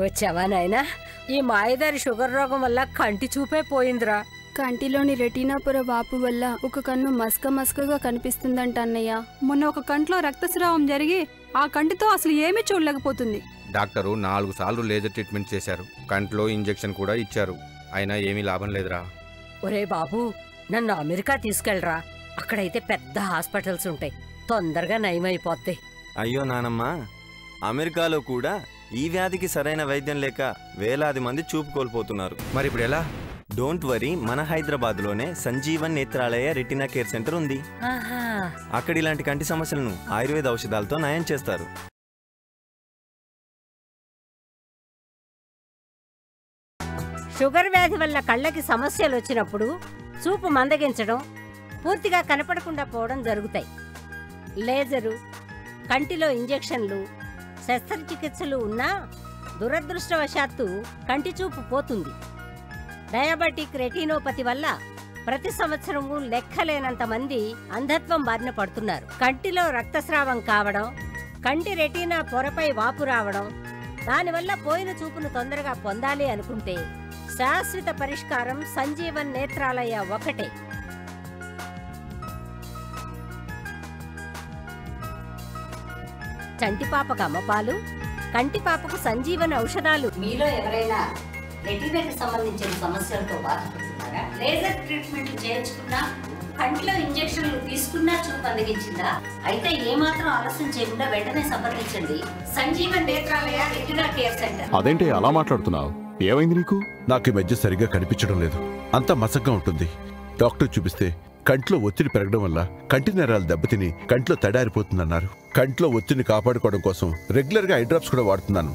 వచ్చావా నాయనా? ఈ మాయదారి షుగర్ రోగం వల్ల కంటి చూపే పోయిందిరా. కంటిలోని రెటీనా పొర వాపు వల్ల ఒక కన్ను మస్కగా కనిపిస్తుందంట అన్నయ్య. మొన్న ఒక కంట్లో రక్తస్రావం జరిగి ఆ కంటితో అసలు ఏమీ చూడలేకపోతుంది. డాక్టరు 4 సార్లు లేజర్ ట్రీట్మెంట్ చేశారు, కంట్లో ఇంజెక్షన్ కూడా ఇచ్చారు, అయినా ఏమీ లాభం లేదురా. ఒరే బాబు, నన్ను అమెరికా తీసుకెళ్ళరా. అక్కడైతే పెద్ద హాస్పిటల్స్ ఉంటాయి, తొందరగా నయమైపోతాయి. అయ్యో నానమ్మ, అమెరికాలో కూడా ఈ వ్యాధికి సరైన వైద్యం లేక వేలాది మంది చూపు కోల్పోతున్నారు. మరి ఇప్పుడు ఎలా? డోంట్ వరీ, మన హైదరాబాద్లోనే Sanjeevan Netralaya retina care centre ఉంది. అక్కడ ఇలాంటి కంటి సమస్యలను ఆయుర్వేద ఔషధాలతో నయం చేస్తారు. షుగర్ వ్యాధి వల్ల కళ్ళకి సమస్యలు వచ్చినప్పుడు చూపు మందగించడం, పూర్తిగా కనపడకుండా పోవడం జరుగుతాయి. లేజరు, కంటిలో ఇంజెక్షన్లు, శస్త్రచికిత్సలు ఉన్నా దురదృష్టవశాత్తు కంటి చూపు పోతుంది. డయాబెటిక్ రెటీనోపతి వల్ల ప్రతి సంవత్సరము లెక్కలేనంత మంది అంధత్వం బారిన పడుతున్నారు. కంటిలో రక్తస్రావం కావడం, కంటి రెటీనా పొరపై వాపు రావడం, దానివల్ల పోయిన చూపును తొందరగా పొందాలి అనుకుంటే శాశ్వత పరిష్కారం సంజీవన్ నేత్రాలయ ఒకటే. చంటిపాపకు అమ్మపాలు, కంటిపాపకు సంజీవన్ ఔషధాలు. మీలో ఎవరైనా రెటీనాకి సంబంధించిన సమస్యలతో బాధపడుతున్నారా? లేజర్ ట్రీట్మెంట్ చేయించుకున్నా, కంటిలో ఇంజెక్షన్లు తీసుకున్నా చూపు అందగించిందా? అయితే ఏమాత్రం ఆలస్యం చేయకుండా వెంటనే సంప్రదించండి Sanjeevan Netralaya retina care centre. అదేంటి అలా మాట్లాడుతున్నావు? ఏమైంది నీకు? నాకు ఈ మధ్య సరిగ్గా కనిపించడం లేదు, అంతా మసగ్గా ఉంటుంది. డాక్టర్ చూపిస్తే కంట్లో ఒత్తిడి పెరగడం వల్ల కంటి నరాలు దెబ్బతిని కంట్లో తడారిపోతుందన్నారు. కంట్లో ఒత్తిడిని కాపాడుకోవడం కోసం రెగ్యులర్గా ఐ డ్రాప్స్ కూడా వాడుతున్నాను.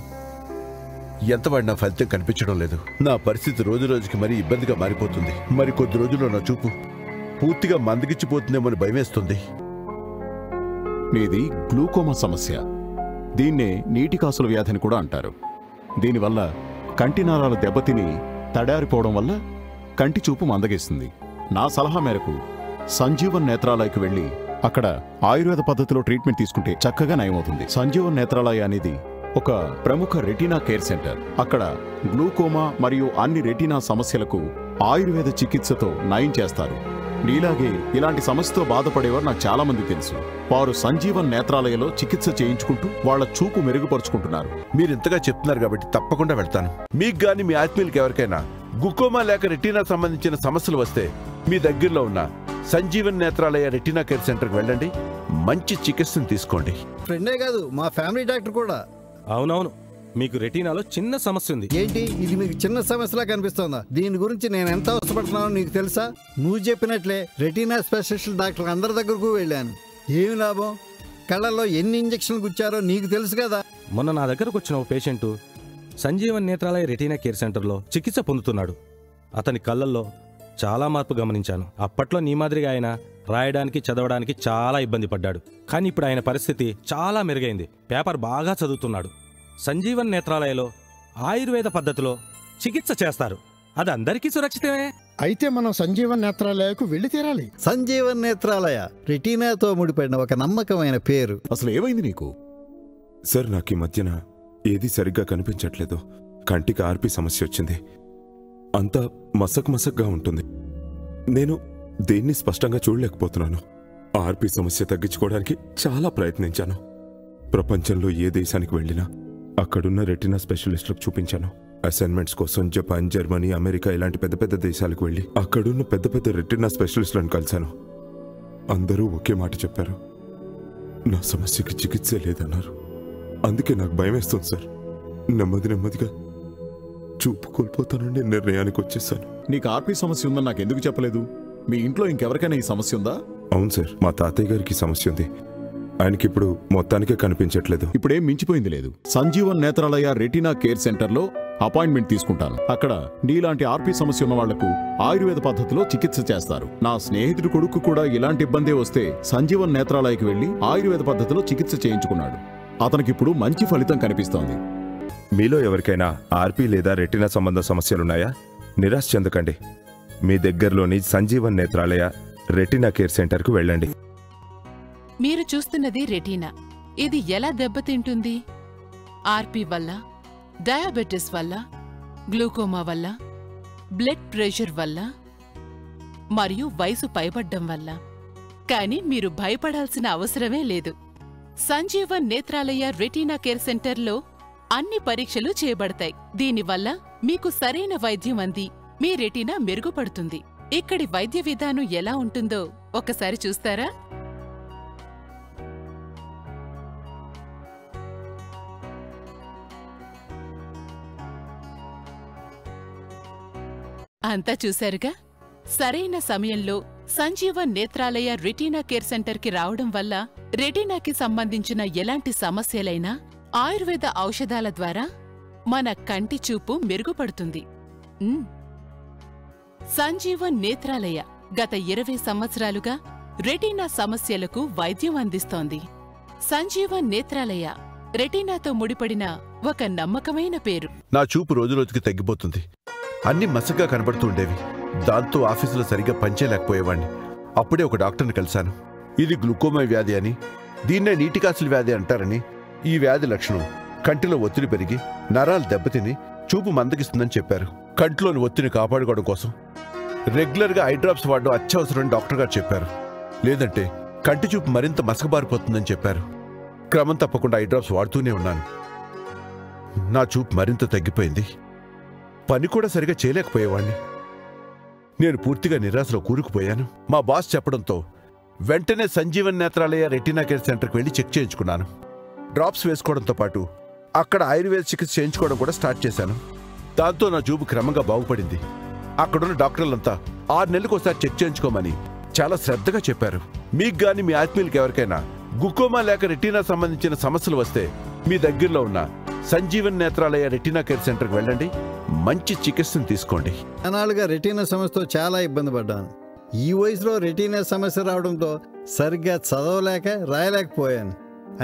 ఎంత వాడినా ఫలితం కనిపించడం లేదు. నా పరిస్థితి రోజు రోజుకి మరీ ఇబ్బందిగా మారిపోతుంది. మరి కొద్ది రోజుల్లో నా చూపు పూర్తిగా మందగిచ్చిపోతుందేమో భయమేస్తుంది. నీది గ్లూకోమా సమస్య. దీన్నే నీటి కాసుల వ్యాధిని కూడా అంటారు. దీనివల్ల కంటి నారాలు దెబ్బతిని తడారిపోవడం వల్ల కంటి చూపు మందగిస్తుంది. నా సలహా మేరకు సంజీవన్ నేత్రాలయకు వెళ్ళి అక్కడ ఆయుర్వేద పద్ధతిలో ట్రీట్మెంట్ తీసుకుంటే చక్కగా నయమవుతుంది. సంజీవన్ నేత్రాలయ అనేది ఒక ప్రముఖ రెటీనా కేర్ సెంటర్. అక్కడ గ్లూకోమా మరియు అన్ని రెటీనా సమస్యలకు ఆయుర్వేద చికిత్సతో నయం చేస్తారు. నీలాగే ఇలాంటి సమస్యతో బాధపడేవారు నాకు చాలా మంది తెలుసు. వారు సంజీవన్ నేత్రాలయలో చికిత్స చేయించుకుంటూ వాళ్ల చూపు మెరుగుపరుచుకుంటున్నారు. మీరు ఇంతగా చెప్తున్నారు కాబట్టి తప్పకుండా వెళ్తాను. మీకు గాని మీ ఆత్మీయులకు ఎవరికైనా గ్లూకోమా లేక రెటీనా సంబంధించిన సమస్యలు వస్తే మీ దగ్గరలో ఉన్న సంజీవన్ నేత్రాలయ రెటీనా కేర్ సెంటర్కి వెళ్ళండి, మంచి చికిత్సను తీసుకోండి. ఫ్రెండే కాదు, మా ఫ్యామిలీ డాక్టర్ కూడా. అవునవును, మీకు రెటీనాలో చిన్న సమస్య ఉంది. ఏంటి ఇది మీకు చిన్న సమస్యలా కనిపిస్తోందా? దీని గురించి నేను ఎంత అవసరపడుతున్నానో నీకు తెలుసా? నువ్వు చెప్పినట్లే రెటీనా స్పెషలిస్ట్ డాక్టర్ అందరి దగ్గరకు వెళ్ళాను. ఏమి లాభం? కళ్ళల్లో ఎన్ని ఇంజక్షన్లు గుచ్చారో నీకు తెలుసు కదా. మొన్న నా దగ్గరకు వచ్చిన ఓ patient Sanjeevan Netralaya retina care సెంటర్లో చికిత్స పొందుతున్నాడు. అతని కళ్ళల్లో చాలా మార్పు గమనించాను. అప్పట్లో నీ మాదిరిగా ఆయన రాయడానికి చదవడానికి చాలా ఇబ్బంది పడ్డాడు. కానీ ఇప్పుడు ఆయన పరిస్థితి చాలా మెరుగైంది. పేపర్ బాగా చదువుతున్నాడు. సంజీవన్ నేత్రాలయలో ఆయుర్వేద పద్ధతిలో చికిత్స చేస్తారు. అది అందరికీ సురక్షితమే. అయితే మనం సంజీవన్ నేత్రాలయకు వెళ్ళి తీరాలి. సంజీవన్ నేత్రాలయ రెటీనాతో ముడిపడిన ఒక నమ్మకమైన పేరు. అసలు ఏమైంది నీకు? సార్, నాకు ఈ మధ్యన ఏది సరిగ్గా కనిపించట్లేదు. కంటికి ఆర్పి సమస్య వచ్చింది. అంతా మసక్గా ఉంటుంది. నేను దేన్ని స్పష్టంగా చూడలేకపోతున్నాను. ఆర్పి సమస్య తగ్గించుకోవడానికి చాలా ప్రయత్నించాను. ప్రపంచంలో ఏ దేశానికి వెళ్ళినా అక్కడున్న రెటీనా స్పెషలిస్టులకు చూపించాను. అసైన్మెంట్స్ కోసం జపాన్, జర్మనీ, అమెరికా ఇలాంటి పెద్ద పెద్ద దేశాలకు వెళ్ళి అక్కడున్న పెద్ద పెద్ద రెటీనా స్పెషలిస్టులను కలిశాను. అందరూ ఒకే మాట చెప్పారు, నా సమస్యకి చికిత్సే లేదన్నారు. అందుకే నాకు భయం వేస్తుంది సార్. నెమ్మదిగా చూపు కోల్పోతానని నిర్ణయానికి వచ్చేసాను. నీకు ఆర్పి సమస్య ఉందని నాకు ఎందుకు చెప్పలేదు? మీ ఇంట్లో ఇంకెవరికైనా ఈ సమస్య ఉందా? అవును సార్, మా తాతయ్య గారికి సమస్య ఉంది. ఆయనకి ఇప్పుడు మొత్తానికే కనిపించట్లేదు. ఇప్పుడేం మించిపోయింది లేదు. సంజీవన్ నేత్రాలయ రెటీనా కేర్ సెంటర్లో అపాయింట్మెంట్ తీసుకుంటాను. అక్కడ నీలాంటి ఆర్పి సమస్య ఉన్న వాళ్లకు ఆయుర్వేద పద్ధతిలో చికిత్స చేస్తారు. నా స్నేహితుడి కొడుకు కూడా ఇలాంటి ఇబ్బందే వస్తే సంజీవన్ నేత్రాలయకి వెళ్లి ఆయుర్వేద పద్ధతిలో చికిత్స చేయించుకున్నాడు. అతనికిప్పుడు మంచి ఫలితం కనిపిస్తోంది. మీలో ఎవరికైనా ఆర్పి లేదా రెటీనా సంబంధ సమస్యలున్నాయా? నిరాశ చెందకండి. మీ దగ్గరలోని సంజీవన్ నేత్రాలయ రెటీనా కేర్ సెంటర్కు వెళ్ళండి. మీరు చూస్తున్నది రెటీనా. ఇది ఎలా దెబ్బతింటుంది? ఆర్పి వల్ల, డయాబెటిస్ వల్ల, గ్లూకోమా వల్ల, బ్లడ్ ప్రెషర్ వల్ల మరియు వయసు పైబడ్డం వల్ల. కానీ మీరు భయపడాల్సిన అవసరమే లేదు. సంజీవన్ నేత్రాలయ రెటీనా కేర్ సెంటర్లో అన్ని పరీక్షలు చేయబడతాయి. దీనివల్ల మీకు సరైన వైద్యం అంది మీ రెటీనా మెరుగుపడుతుంది. ఇక్కడి వైద్య విధానం ఎలా ఉంటుందో ఒకసారి చూస్తారా? అంతా చూశారుగా. సరైన సమయంలో సంజీవన్ నేత్రాలయ రెటీనా కేర్ సెంటర్కి రావడం వల్ల రెటీనాకి సంబంధించిన ఎలాంటి సమస్యలైనా ఆయుర్వేద ఔషధాల ద్వారా మన కంటి చూపు మెరుగుపడుతుంది. సంజీవన్ నేత్రాలయ గత 20 సంవత్సరాలుగా రెటీనా సమస్యలకు వైద్యం అందిస్తోంది. సంజీవన్ నేత్రాలయ రెటీనాతో ముడిపడిన ఒక నమ్మకమైన పేరు. నా చూపు రోజురోజుకి తగ్గిపోతుంది. అన్ని మసగ్గా కనబడుతూ ఉండేవి. దాంతో ఆఫీసులో సరిగ్గా పనిచేయలేకపోయేవాణ్ణి. అప్పుడే ఒక డాక్టర్ని కలిశాను. ఇది గ్లూకోమా వ్యాధి అని, దీన్నే నీటికాసుల వ్యాధి అంటారని. ఈ వ్యాధి లక్షణం కంటిలో ఒత్తిడి పెరిగి నరాలు దెబ్బతిని చూపు మందగిస్తుందని చెప్పారు. కంటిలోని ఒత్తిడిని కాపాడుకోవడం కోసం రెగ్యులర్గా ఐ డ్రాప్స్ వాడడం అత్యవసరమని డాక్టర్ గారు చెప్పారు. లేదంటే కంటి చూపు మరింత మసకబారిపోతుందని చెప్పారు. క్రమం తప్పకుండా ఐ డ్రాప్స్ వాడుతూనే ఉన్నాను. నా చూపు మరింత తగ్గిపోయింది. పని కూడా సరిగా చేయలేకపోయేవాణ్ణి. నేను పూర్తిగా నిరాశలో కూరుకుపోయాను. మా బాస్ చెప్పడంతో వెంటనే సంజీవన్ నేత్రాలయ రెటీనా కేర్ సెంటర్కి వెళ్ళి చెక్ చేయించుకున్నాను. డ్రాప్స్ వేసుకోవడంతో పాటు అక్కడ ఆయుర్వేద చికిత్స చేయించుకోవడం కూడా స్టార్ట్ చేశాను. దాంతో నా చూపు క్రమంగా బాగుపడింది. అక్కడున్న డాక్టర్లంతా 6 నెలలకు ఒకసారి చెక్ చేయించుకోమని చాలా శ్రద్ధగా చెప్పారు. మీకు గాని మీ ఆత్మీయులకి ఎవరికైనా గ్లూకోమా లేక రెటీనా సంబంధించిన సమస్యలు వస్తే మీ దగ్గరలో ఉన్న సంజీవన్ నేత్రాలయ రెటీనా కేర్ సెంటర్కి వెళ్ళండి. మంచి చికిత్సను తీసుకోండి. అనాలుగా రెటీనా సమస్యతో చాలా ఇబ్బంది పడ్డాను. ఈ వయసులో రెటీనా సమస్య రావడంతో సరిగ్గా చదవలేక రాయలేకపోయాను.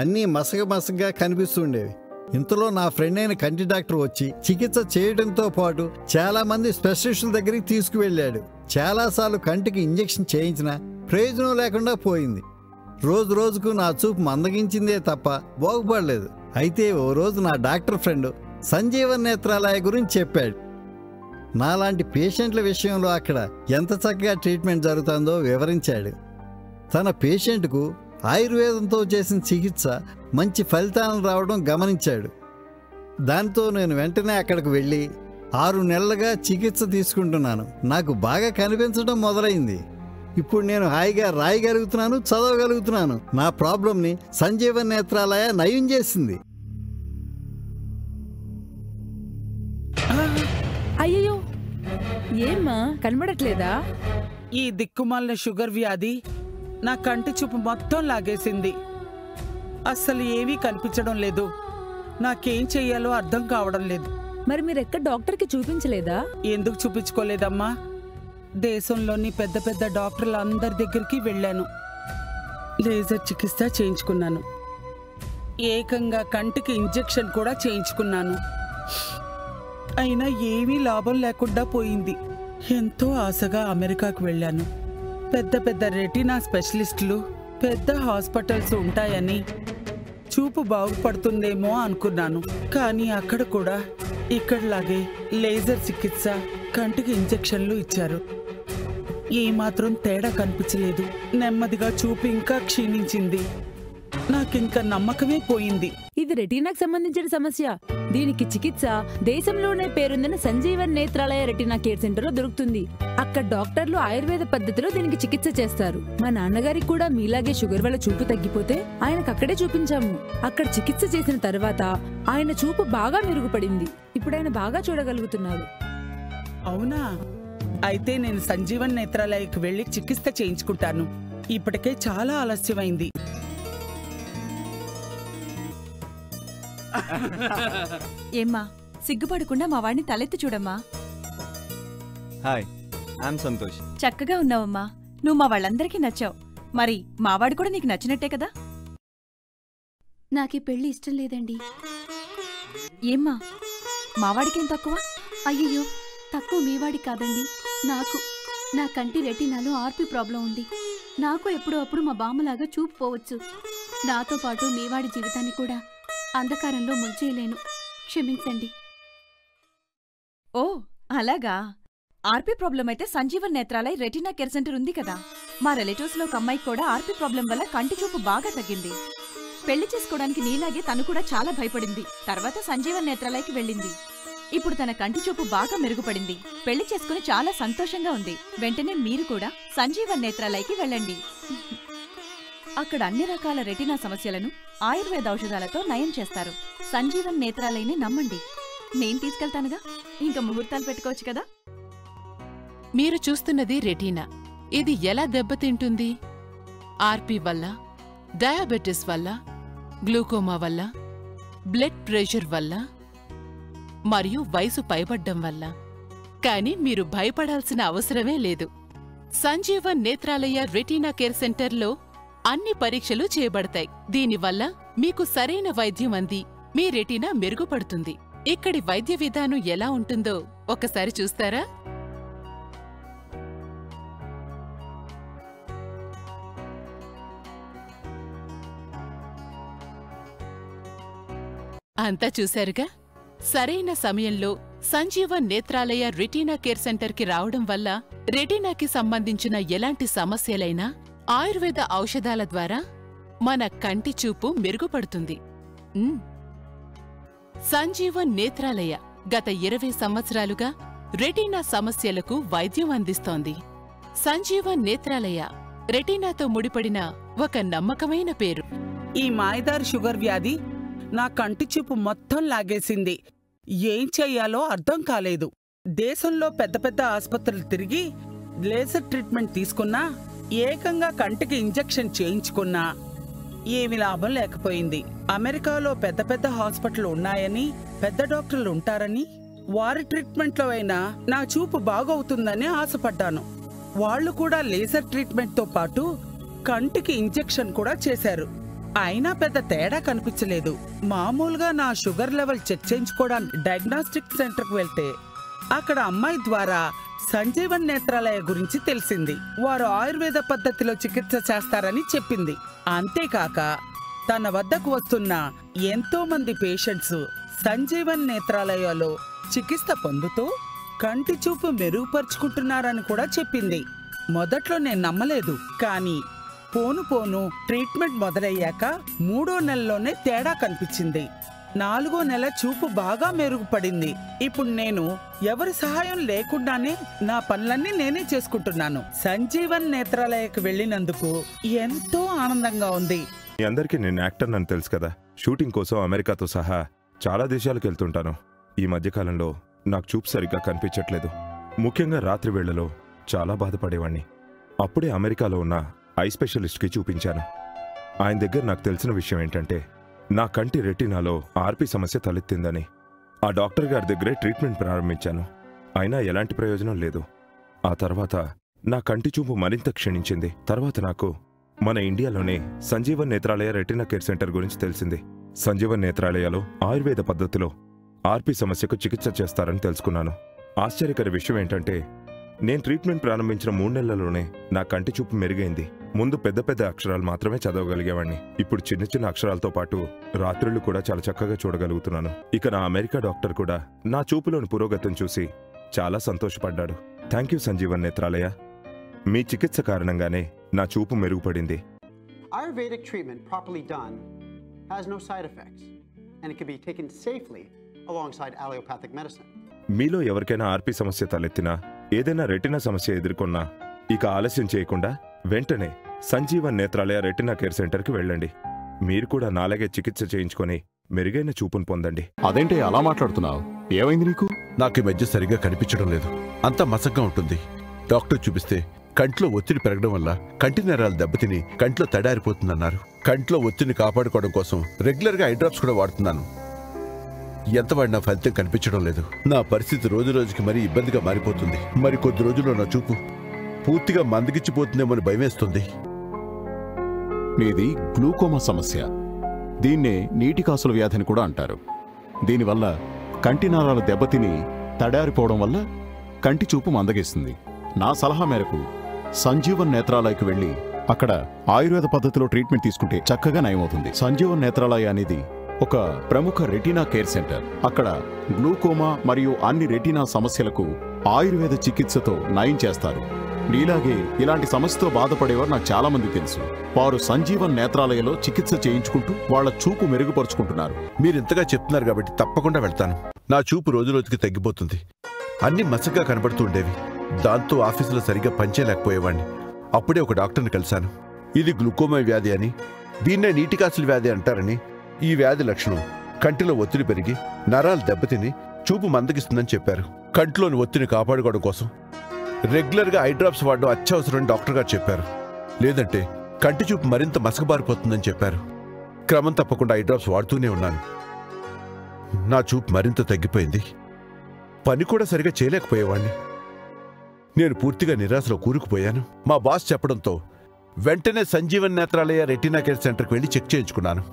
అన్నీ మసగగా కనిపిస్తుండేవి. ఇంతలో నా ఫ్రెండ్ అయిన కంటి డాక్టర్ వచ్చి చికిత్స చేయడంతో పాటు చాలా మంది స్పెషలిస్టుల దగ్గరికి తీసుకువెళ్ళాడు. చాలాసార్లు కంటికి ఇంజెక్షన్ చేయించినా ప్రయోజనం లేకుండా పోయింది. రోజు రోజుకు నా చూపు మందగించిందే తప్ప బాగుపడలేదు. అయితే ఓ రోజు నా డాక్టర్ ఫ్రెండ్ సంజీవన్ నేత్రాలయ గురించి చెప్పాడు. నాలాంటి పేషెంట్ల విషయంలో అక్కడ ఎంత చక్కగా ట్రీట్మెంట్ జరుగుతుందో వివరించాడు. తన పేషెంట్కు ఆయుర్వేదంతో చేసిన చికిత్స మంచి ఫలితాలను రావడం గమనించాడు. దాంతో నేను వెంటనే అక్కడికి వెళ్ళి 6 నెలలుగా చికిత్స తీసుకుంటున్నాను. నాకు బాగా కనిపించడం మొదలైంది. ఇప్పుడు నేను హాయిగా రాయగలుగుతున్నాను, చదవగలుగుతున్నాను. నా ప్రాబ్లంని సంజీవన్ నేత్రాలయ నయం చేసింది. అయ్యో, ఏమ్మా కనబడట్లేదా? ఈ దిక్కుమాలిన షుగర్ వ్యాధి నా కంటి చూపు మొత్తం లాగేసింది. అస్సలు ఏమీ కనిపించడం లేదు. నాకేం చెయ్యాలో అర్థం కావడం లేదు. మరి మీరెక్కడ డాక్టర్కి చూపించలేదా? ఎందుకు చూపించుకోలేదమ్మా? దేశంలోని పెద్ద పెద్ద డాక్టర్ల అందరి దగ్గరికి వెళ్ళాను. లేజర్ చికిత్స చేయించుకున్నాను. ఏకంగా కంటికి ఇంజెక్షన్ కూడా చేయించుకున్నాను. అయినా ఏమీ లాభం లేకుండా పోయింది. ఎంతో ఆశగా అమెరికాకు వెళ్ళాను. పెద్ద పెద్ద రెటీనా స్పెషలిస్టులు, పెద్ద హాస్పిటల్స్ ఉంటాయని, చూపు బాగుపడుతుందేమో అనుకున్నాను. కానీ అక్కడ కూడా ఇక్కడలాగే లేజర్ చికిత్స, కంటికి ఇంజెక్షన్లు ఇచ్చారు. ఏమాత్రం తేడా కనిపించలేదు. నెమ్మదిగా చూపు ఇంకా క్షీణించింది. నాకింక నమ్మకమే పోయింది. ఇది రెటీనాకు సంబంధించిన సమస్య. దీనికి చికిత్స దేశంలోనే పేరొందిన Sanjeevan Netralaya retina care centre లో దొరుకుతుంది. అక్కడ డాక్టర్లు ఆయుర్వేద పద్ధతిలో దీనికి చికిత్స చేస్తారు. మా నాన్నగారికి కూడా మీలాగే షుగర్ వల్ల చూపు తగ్గిపోతే ఆయనకు అక్కడే చూపించాము. అక్కడ చికిత్స చేసిన తర్వాత ఆయన చూపు బాగా మెరుగుపడింది. ఇప్పుడు ఆయన బాగా చూడగలుగుతున్నారు. అవునా? అయితే నేను సంజీవన్ నేత్రాలయకు వెళ్లి చికిత్స చేయించుకుంటాను. ఇప్పటికే చాలా ఆలస్యమైంది. ఏమ్మా, సిగ్గుపడకుండా మా వాడిని తలెత్తి చూడమ్మా. Hi, I'm Santosh. చక్కగా ఉన్నావమ్మా. నువ్వు మా వాళ్ళందరికీ నచ్చావు. మరి మావాడు కూడా నీకు నచ్చినట్టే కదా? నాకీ పెళ్లి ఇష్టం లేదండి. ఏమ్మా, మావాడికేం తక్కువ? అయ్యయ్యో, తక్కువ మీవాడి కాదండి, నాకు. నా కంటి రెటీనాలో ఆర్పి ప్రాబ్లం ఉంది. నాకు ఎప్పుడో అప్పుడు మా బామ్మలాగా చూపు పోవచ్చు. నాతో పాటు మీవాడి జీవితాన్ని కూడా అంధకారంలో ముంచేయలేను. క్షమించండి. ఓ అలాగా. ఆర్పీ ప్రాబ్లం అయితే Sanjeevan Netralaya retina care centre ఉంది కదా. మా రిలేటివ్స్ లో ఒక అమ్మాయికి కూడా ఆర్పీ ప్రాబ్లం వల్ల కంటి చూపు బాగా తగ్గింది. పెళ్లి చేసుకోవడానికి నీలాగే తను కూడా చాలా భయపడింది. తర్వాత సంజీవన్ నేత్రాలయకి వెళ్ళింది. ఇప్పుడు తన కంటి చూపు బాగా మెరుగుపడింది. పెళ్లి చేసుకుని చాలా సంతోషంగా ఉంది. వెంటనే మీరు కూడా సంజీవన్ నేత్రాలయకి వెళ్ళండి. అక్కడ అన్ని రకాల రెటీనా సమస్యలను ఆయుర్వేద ఔషధాలతో నయం చేస్తారు. సంజీవన్ నేత్రాలయని నమ్మండి. నేను తీసుకెళ్తానుగా, ఇంకా ముహూర్తాలు పెట్టుకోవచ్చు కదా. మీరు చూస్తున్నది రెటీనా. ఇది ఎలా దెబ్బతింటుంది? ఆర్పీ వల్ల, డయాబెటిస్ వల్ల, గ్లూకోమా వల్ల, బ్లడ్ ప్రెషర్ వల్ల మరియు వయసు పైబడ్డం వల్ల. కానీ మీరు భయపడాల్సిన అవసరమే లేదు. సంజీవన్ నేత్రాలయ రెటీనా కేర్ సెంటర్లో అన్ని పరీక్షలు చేయబడతాయి. దీనివల్ల మీకు సరైన వైద్యం అంది మీ రెటీనా మెరుగుపడుతుంది. ఇక్కడి వైద్య విధానం ఎలా ఉంటుందో ఒకసారి చూస్తారా? అంతా చూశారుగా. సరైన సమయంలో సంజీవన్ నేత్రాలయ రెటీనా కేర్ సెంటర్కి రావడం వల్ల రెటీనాకి సంబంధించిన ఎలాంటి సమస్యలైనా ఆయుర్వేద ఔషధాల ద్వారా మన కంటి చూపు మెరుగుపడుతుంది. సంజీవన్ నేత్రాలయ గత 20 సంవత్సరాలుగా రెటీనా సమస్యలకు వైద్యం అందిస్తోంది. సంజీవన్ నేత్రాలయ రెటీనాతో ముడిపడిన ఒక నమ్మకమైన పేరు. ఈ మాయదారి షుగర్ వ్యాధి నా కంటి చూపు మొత్తం లాగేసింది. ఏం చెయ్యాలో అర్థం కాలేదు. దేశంలో పెద్ద పెద్ద ఆసుపత్రులు తిరిగి లేజర్ ట్రీట్మెంట్ తీసుకున్నా, ఏకంగా కంటికి ఇంజెక్షన్ చేయించుకున్నా ఏమి లాభం లేకపోయింది. అమెరికాలో పెద్ద పెద్ద హాస్పిటల్ ఉన్నాయని, పెద్ద డాక్టర్లు ఉంటారని, వారి ట్రీట్మెంట్లో అయినా నా చూపు బాగవుతుందని ఆశపడ్డాను. వాళ్లు కూడా లేజర్ ట్రీట్మెంట్తో పాటు కంటికి ఇంజెక్షన్ కూడా చేశారు. అయినా పెద్ద తేడా కనిపించలేదు. మామూలుగా నా షుగర్ లెవెల్ చెక్ చేయించుకోవడానికి డయాగ్నాస్టిక్ సెంటర్కి వెళ్తే అక్కడ అమ్మాయి ద్వారా సంజీవన్ నేత్రాలయ గురించి తెలిసింది. వారు ఆయుర్వేద పద్ధతిలో చికిత్స చేస్తారని చెప్పింది. అంతేకాక తన వద్దకు వస్తున్న ఎంతో మంది పేషెంట్స్ సంజీవన్ నేత్రాలయలో చికిత్స పొందుతూ కంటి చూపు మెరుగుపరుచుకుంటున్నారని కూడా చెప్పింది. మొదట్లో నేను నమ్మలేదు. కానీ పోను పోను ట్రీట్మెంట్ మొదలయ్యాక 3వ నెలలోనే తేడా కనిపించింది. 4వ నెల చూపు బాగా మెరుగుపడింది. ఇప్పుడు నేను ఎవరి సహాయం లేకుండానే నా పనులన్నీ నేనే చేసుకుంటున్నాను. సంజీవన్ నేత్రాలయకు వెళ్ళినందుకు ఎంతో ఆనందంగా ఉంది. మీ అందరికీ నేను యాక్టర్ అని తెలుసు కదా. షూటింగ్ కోసం అమెరికాతో సహా చాలా దేశాలకు వెళ్తుంటాను. ఈ మధ్యకాలంలో నాకు చూపు సరిగ్గా కనిపించట్లేదు. ముఖ్యంగా రాత్రి వేళలో చాలా బాధపడేవాణ్ణి. అప్పుడే అమెరికాలో ఉన్న ఐ స్పెషలిస్ట్కి చూపించాను. ఆయన దగ్గర నాకు తెలిసిన విషయం ఏంటంటే, నా కంటి రెటీనాలో ఆర్పీ సమస్య తలెత్తిందని. ఆ డాక్టర్ గారి దగ్గరే ట్రీట్మెంట్ ప్రారంభించాను. అయినా ఎలాంటి ప్రయోజనం లేదు. ఆ తర్వాత నా కంటి చూపు మరింత క్షీణించింది. తర్వాత నాకు మన ఇండియాలోనే Sanjeevan Netralaya retina care centre గురించి తెలిసింది. సంజీవన్ నేత్రాలయలో ఆయుర్వేద పద్ధతిలో ఆర్పీ సమస్యకు చికిత్స చేస్తారని తెలుసుకున్నాను. ఆశ్చర్యకర విషయం ఏంటంటే, నేను ట్రీట్మెంట్ ప్రారంభించిన 3 నెలల్లోనే నా కంటి చూపు మెరుగైంది. ముందు పెద్ద పెద్ద అక్షరాలు మాత్రమే చదవగలిగేవాడిని. ఇప్పుడు చిన్న చిన్న అక్షరాలతో పాటు రాత్రుళ్ళు కూడా చాలా చక్కగా చూడగలుగుతున్నాను. ఇక నా అమెరికా డాక్టర్ కూడా నా చూపులోని పురోగతిని చూసి చాలా సంతోషపడ్డాడు. Thank you Sanjeevan Netralaya. మీ చికిత్స కారణంగానే నా చూపు మెరుగుపడింది. Ayurvedic treatment properly done has no side effects and it can be taken safely alongside allopathic medicine. మీలో ఎవరికైనా ఆర్పీ సమస్య తలెత్తినా, ఏదైనా రెటీనా సమస్య ఎదుర్కొన్నా ఇక ఆలస్యం చేయకుండా వెంటనే సంజీవన్ నేత్రాలయ రెటీనా కేర్ సెంటర్కి వెళ్ళండి. మీరు కూడా నాలాగే చికిత్స చేయించుకొని మెరుగైన చూపును పొందండి. అదేంటి అలా మాట్లాడుతున్నావు? ఏమైంది నీకు? నాకు ఈ మధ్య సరిగ్గా కనిపించడం లేదు. అంతా మసగ్గా ఉంటుంది. డాక్టర్ చూపిస్తే కంట్లో ఒత్తిడి పెరగడం వల్ల కంటి నరాలు దెబ్బతిని కంట్లో తడారిపోతుందన్నారు. కంట్లో ఒత్తిడిని కాపాడుకోవడం కోసం రెగ్యులర్గా ఐ డ్రాప్స్ కూడా వాడుతున్నాను. ఎంత వాడినా ఫలితం కనిపించడం లేదు. నా పరిస్థితి రోజు రోజుకి మరీ ఇబ్బందిగా మారిపోతుంది. మరి కొద్ది రోజుల్లో నా చూపు పూర్తిగా మందగిచ్చిపోతుందేమని భయమేస్తుంది. మీది గ్లూకోమా సమస్య. దీన్నే నీటి కాసుల వ్యాధిని కూడా అంటారు. దీనివల్ల కంటి నరాలు దెబ్బతిని తడారిపోవడం వల్ల కంటి చూపు మందగిస్తుంది. నా సలహా మేరకు సంజీవన్ నేత్రాలయకు వెళ్ళి అక్కడ ఆయుర్వేద పద్ధతిలో ట్రీట్మెంట్ తీసుకుంటే చక్కగా నయమవుతుంది. సంజీవన్ నేత్రాలయ అనేది ఒక ప్రముఖ రెటీనా కేర్ సెంటర్. అక్కడ గ్లూకోమా మరియు అన్ని రెటీనా సమస్యలకు ఆయుర్వేద చికిత్సతో నయం చేస్తారు. నీలాగే ఇలాంటి సమస్యతో బాధపడేవారు నాకు చాలా మంది తెలుసు. వారు సంజీవన్ నేత్రాలయలో చికిత్స చేయించుకుంటూ వాళ్ల చూపు మెరుగుపరుచుకుంటున్నారు. మీరింతగా చెప్తున్నారు కాబట్టి తప్పకుండా వెళ్తాను. నా చూపు రోజురోజుకి తగ్గిపోతుంది. అన్ని మసగ్గా కనబడుతూ ఉండేవి. దాంతో ఆఫీసులో సరిగ్గా పనిచేయలేకపోయేవాడిని. అప్పుడే ఒక డాక్టర్ని కలిశాను. ఇది గ్లూకోమా వ్యాధి అని, దీన్నే నీటికాసుల వ్యాధి అంటారని, ఈ వ్యాధి లక్షణం కంటిలో ఒత్తిడి పెరిగి నరాలు దెబ్బతిని చూపు మందగిస్తుందని చెప్పారు. కంటిలోని ఒత్తిడిని కాపాడుకోవడం కోసం రెగ్యులర్గా ఐ డ్రాప్స్ వాడడం అత్యవసరమని డాక్టర్ గారు చెప్పారు. లేదంటే కంటి చూపు మరింత మసకబారిపోతుందని చెప్పారు. క్రమం తప్పకుండా ఐ డ్రాప్స్ వాడుతూనే ఉన్నాను. నా చూపు మరింత తగ్గిపోయింది. పని కూడా సరిగా చేయలేకపోయేవాణ్ణి. నేను పూర్తిగా నిరాశలో కూరుకుపోయాను. మా బాస్ చెప్పడంతో వెంటనే సంజీవన్ నేత్రాలయ రెటీనా కేర్ సెంటర్కి వెళ్ళి చెక్ చేయించుకున్నాను.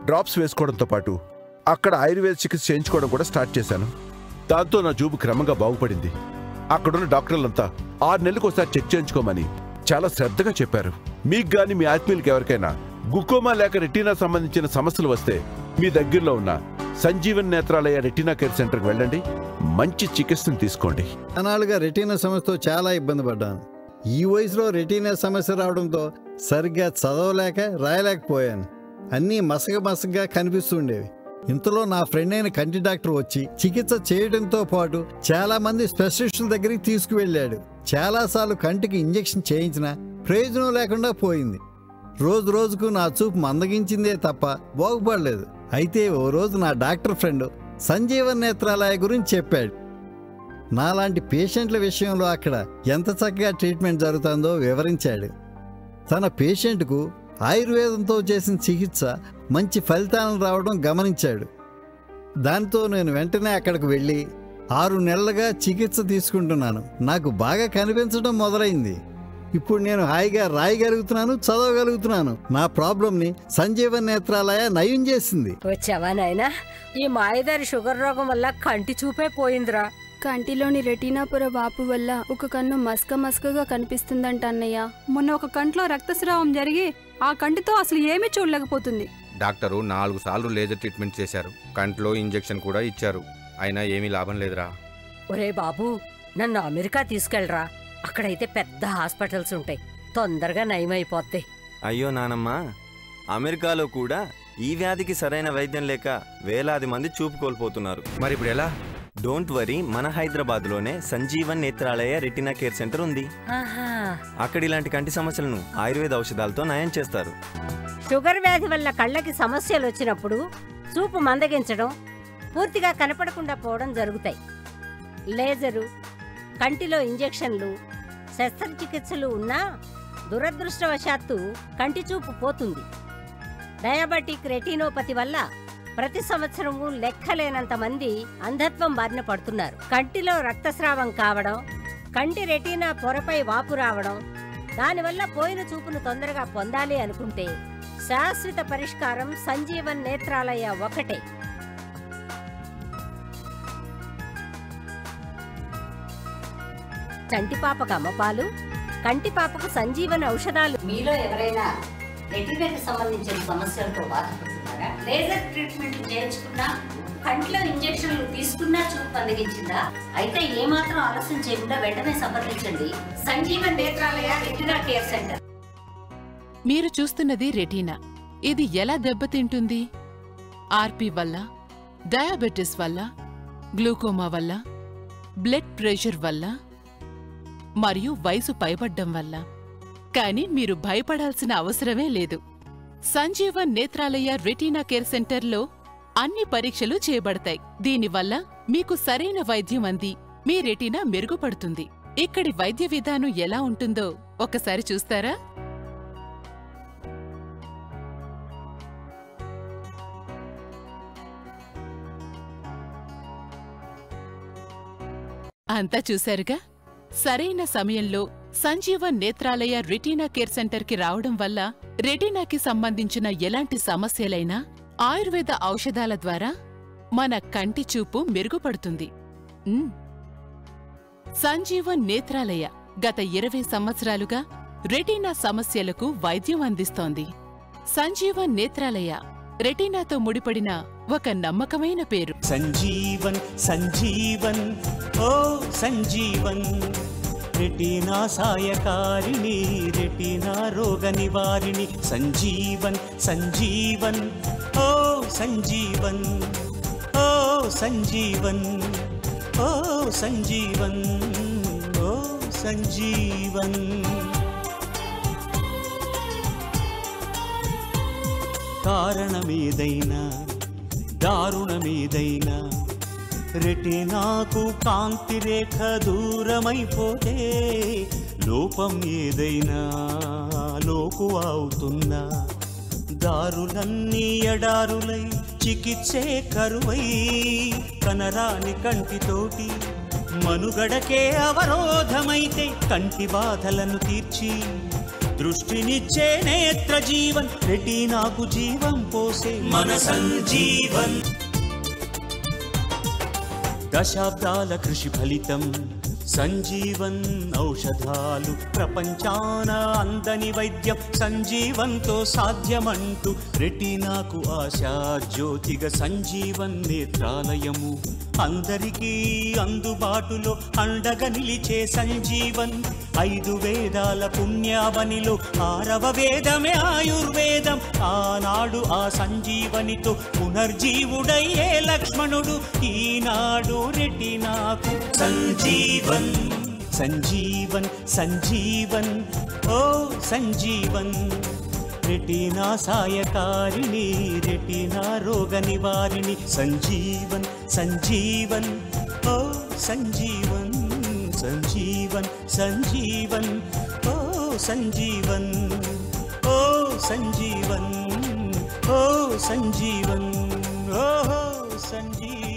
డ్రాప్స్ వేసుకోవడంతో పాటు అక్కడ ఆయుర్వేద చికిత్స చేయించుకోవడం కూడా స్టార్ట్ చేశాను. దాంతో నా చూపు క్రమంగా బాగుపడింది. అక్కడున్న డాక్టర్లంతా 6 నెలలకు ఒకసారి చెక్ చేయించుకోమని చాలా శ్రద్ధగా చెప్పారు. మీకు గాని మీ ఆత్మీయులకి ఎవరికైనా గ్లూకోమా లేక రెటీనా సంబంధించిన సమస్యలు వస్తే మీ దగ్గరలో ఉన్న సంజీవన్ నేత్రాలయ రెటీనా కేర్ సెంటర్కి వెళ్ళండి. మంచి చికిత్సను తీసుకోండి. అనాలుగా రెటీనా సమస్యతో చాలా ఇబ్బంది పడ్డాను. ఈ వయసులో రెటీనా సమస్య రావడంతో సరిగ్గా చదవలేక రాయలేకపోయాను. అన్నీ మసగగా కనిపిస్తుండేవి. ఇంతలో నా ఫ్రెండ్ అయిన కంటి డాక్టర్ వచ్చి చికిత్స చేయడంతో పాటు చాలా మంది స్పెషలిస్టుల దగ్గరికి తీసుకువెళ్ళాడు. చాలాసార్లు కంటికి ఇంజెక్షన్ చేయించినా ప్రయోజనం లేకుండా పోయింది. రోజు రోజుకు నా చూపు మందగించిందే తప్ప బాగుపడలేదు. అయితే ఓ రోజు నా డాక్టర్ ఫ్రెండ్ సంజీవన్ నేత్రాలయ గురించి చెప్పాడు. నాలాంటి పేషెంట్ల విషయంలో అక్కడ ఎంత చక్కగా ట్రీట్మెంట్ జరుగుతుందో వివరించాడు. తన పేషెంట్కు ఆయుర్వేదంతో చేసిన చికిత్స మంచి ఫలితాలను రావడం గమనించాడు. దాంతో నేను వెంటనే అక్కడికి వెళ్ళి 6 నెలలుగా చికిత్స తీసుకుంటున్నాను. నాకు బాగా కనిపించడం మొదలైంది. ఇప్పుడు నేను హాయిగా రాయగలుగుతున్నాను, చదవగలుగుతున్నాను. నా ప్రాబ్లంని సంజీవన్ నేత్రాలయ నయం చేసింది. వచ్చావా నాయనా? ఈ మాయదారి షుగర్ రోగం వల్ల కంటి చూపే పోయిందిరా. కంటిలోని రెటీనా పొర వాపు వల్ల ఒక కన్ను మసకగా కనిపిస్తుందంట అన్నయ్య. మొన్న ఒక కంట్లో రక్తస్రావం జరిగి ఆ కంటితో అసలు ఏమీ చూడలేకపోతుంది. డాక్టరు 4 సార్లు లేజర్ ట్రీట్మెంట్ చేశారు. కంట్లో ఇంజెక్షన్ కూడా ఇచ్చారు. అయినా ఏమీ లాభం లేదురా. ఒరే బాబు, నన్ను అమెరికా తీసుకెళ్ళరా. అక్కడైతే పెద్ద హాస్పిటల్స్ ఉంటాయి, తొందరగా నయమైపోతాయి. అయ్యో నానమ్మ, అమెరికాలో కూడా ఈ వ్యాధికి సరైన వైద్యం లేక వేలాది మంది చూపు కోల్పోతున్నారు. మరి ఇప్పుడు ఎలా? డోంట్ వరీ, మన హైదరాబాద్లోనే Sanjeevan Netralaya retina care centre ఉంది. అక్కడ ఇలాంటి కంటి సమస్యలను ఆయుర్వేద ఔషధాలతో నయం చేస్తారు. షుగర్ వ్యాధి వల్ల కళ్ళకి సమస్యలు వచ్చినప్పుడు చూపు మందగించడం, పూర్తిగా కనపడకుండా పోవడం జరుగుతాయి. లేజరు, కంటిలో ఇంజెక్షన్లు, శస్త్రచికిత్సలు ఉన్నా దురదృష్టవశాత్తు కంటి చూపు పోతుంది. డయాబెటిక్ రెటినోపతి వల్ల ప్రతి సంవత్సరము లెక్కలేనంత మంది అంధత్వం బారిన పడుతున్నారు. కంటిలో రక్తస్రావం కావడం, కంటి రెటీనా పొరపై వాపు రావడం, దానివల్ల పోయిన చూపును తొందరగా పొందాలి అనుకుంటే శాశ్వత పరిష్కారం సంజీవన్ నేత్రాలయ ఒకటే. చంటిపాపకు అమ్మపాలు, కంటిపాపకు సంజీవన్ ఔషధాలు. మీలో ఎవరైనా రెటీనాకి సంబంధించిన సమస్యలతో బాధపడుతున్నారా? లేజర్ ట్రీట్మెంట్ చేయించుకున్నా, కంట్లో ఇంజెక్షన్లు తీసుకున్నా చూపు మందగించిందా? అయితే ఏమాత్రం ఆలస్యం చేయకుండా వెంటనే సంప్రదించండి Sanjeevan Netralaya retina care centre. మీరు చూస్తున్నది రెటీనా. ఇది ఎలా దెబ్బతింటుంది? ఆర్పి వల్ల, డయాబెటిస్ వల్ల, గ్లూకోమా వల్ల, బ్లడ్ ప్రెషర్ వల్ల మరియు వయసు పైబడ్డం వల్ల. కానీ మీరు భయపడాల్సిన అవసరమే లేదు. సంజీవన్ నేత్రాలయ రెటీనా కేర్ సెంటర్లో అన్ని పరీక్షలు చేయబడతాయి. దీనివల్ల మీకు సరైన వైద్యం అంది మీ రెటీనా మెరుగుపడుతుంది. ఇక్కడి వైద్య విధానం ఎలా ఉంటుందో ఒకసారి చూస్తారా? అంతా చూశారుగా. సరైన సమయంలో సంజీవన్ నేత్రాలయ రెటీనా కేర్ సెంటర్కి రావడం వల్ల రెటీనాకి సంబంధించిన ఎలాంటి సమస్యలైనా ఆయుర్వేద ఔషధాల ద్వారా మన కంటి చూపు మెరుగుపడుతుంది. సంజీవన్ నేత్రాలయ గత 20 సంవత్సరాలుగా రెటీనా సమస్యలకు వైద్యం అందిస్తోంది. సంజీవన్ నేత్రాలయ రెటీనాతో ముడిపడిన ఒక నమ్మకమైన పేరు. సంజీవన్ సంజీవన్ ఓ సంజీవన్, రెటీనా సాయకారిణి, రెటీనా రోగ నివారిణి. సంజీవన్ సంజీవన్ ఓ సంజీవన్, ఓ సంజీవన్, ఓ సంజీవన్, ఓ సంజీవన్. కారణమేదైనా దారుణమేదైనా రెటీనాకు కాంతి రేఖ దూరమైపోతే, లోపం ఏదైనా లోకు అవుతున్నా, దారులన్నీ ఎడారులై చికిత్సే కరువై, కనరాని కంటితోటి మనుగడకే అవరోధమైతే, కంటి బాధలను తీర్చి దృష్టినిచ్చే నేత్ర జీవన్, రెటీనాకు జీవం పోసే మన సంజీవన్. దశాబ్దాల కృషి ఫలితం సంజీవన్ ఔషధాలు, ప్రపంచాన అందని వైద్యం సంజీవంతో సాధ్యమంటూ, రెటీనాకు ఆశా జ్యోతిగా సంజీవన్ నేత్రాలయము, అందరికీ అందుబాటులో అండగా నిలిచే సంజీవన్. 5 వేదాల పుణ్యావనిలో 6వ వేదమే ఆయుర్వేదం. ఆనాడు ఆ సంజీవనితో పునర్జీవుడయ్యే లక్ష్మణుడు, ఈనాడు రెటీనాకు సంజీవన్. సంజీవన్ సంజీవన్ ఓ సంజీవన్, రెటీనా సాయకారిణి, రెటీనా రోగ నివారిణి. సంజీవన్ సంజీవన్ ఓ సంజీవన్, సంజీవన్ సంజీవన్ ఓ సంజీవన్, ఓ సంజీవన్, ఓ సంజీవన్, ఓ సంజీవన్.